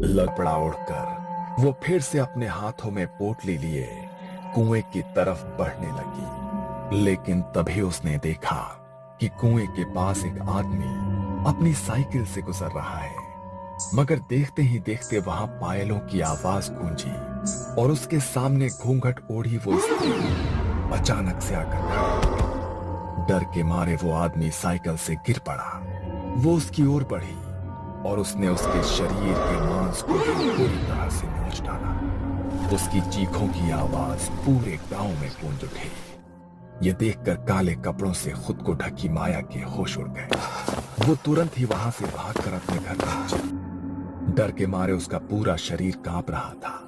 लकड़ा उड़कर वो फिर से अपने हाथों में पोटली लिए कुएं की तरफ बढ़ने लगी। लेकिन तभी उसने देखा कि कुएं के पास एक आदमी अपनी साइकिल से गुजर रहा है। मगर देखते ही देखते वहां पायलों की आवाज गूंजी और उसके सामने घूंघट ओढ़ी वो स्त्री अचानक से आकर खड़ी। डर के मारे वो आदमी साइकिल से गिर पड़ा। वो उसकी ओर बढ़ी और उसने उसके शरीर के मांस को भी पूरी तरह से नोच डाला। उसकी चीखों की आवाज पूरे गांव में गूंज उठी। ये देखकर काले कपड़ों से खुद को ढकी माया के होश उड़ गए। वो तुरंत ही वहां से भागकर अपने घर पहुंची। डर के मारे उसका पूरा शरीर कांप रहा था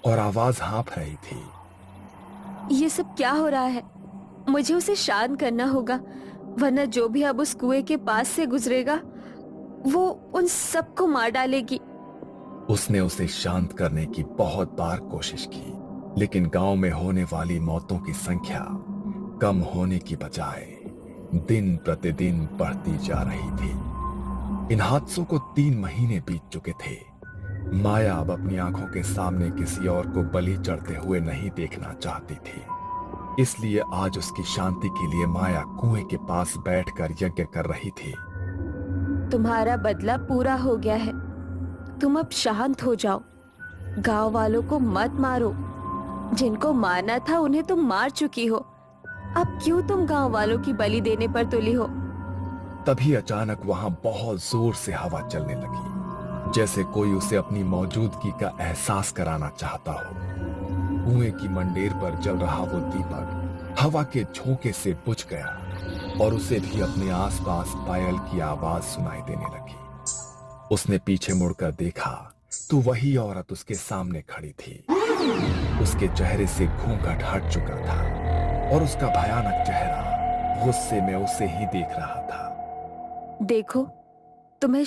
और आवाज हाँफ रही थी। ये सब क्या हो रहा है? मुझे उसे शांत करना होगा, वरना जो भी अब उस कुएं के पास से गुजरेगा वो उन सबको मार डालेगी। उसने उसे शांत करने की बहुत बार कोशिश की, लेकिन गांव में होने वाली मौतों की संख्या कम होने की बजाय दिन प्रतिदिन बढ़ती जा रही थी। इन हादसों को 3 महीने बीत चुके थे। माया अब अपनी आंखों के सामने किसी और को बलि चढ़ते हुए नहीं देखना चाहती थी। इसलिए आज उसकी शांति के लिए माया कुएं के पास बैठकर यज्ञ कर रही थी। तुम्हारा बदला पूरा हो गया है, तुम अब शांत हो जाओ। गांव वालों को मत मारो, जिनको मारना था उन्हें तुम मार चुकी हो। अब क्यों तुम गांव वालों की बलि देने पर तुली हो? तभी अचानक वहां बहुत जोर से हवा चलने लगी, जैसे कोई उसे अपनी मौजूदगी का एहसास कराना चाहता हो। कुएं की मंडेर पर जल रहा वो दीपक हवा के झोंके से बुझ गया और उसे भी अपने आसपास पायल की आवाज सुनाई देने लगी। उसने पीछे मुड़कर देखा तो वही औरत उसके सामने खड़ी थी। उसके चेहरे से घूंघट हट चुका था और उसका भयानक चेहरा गुस्से में उसे ही देख रहा था। देखो, तुम्हें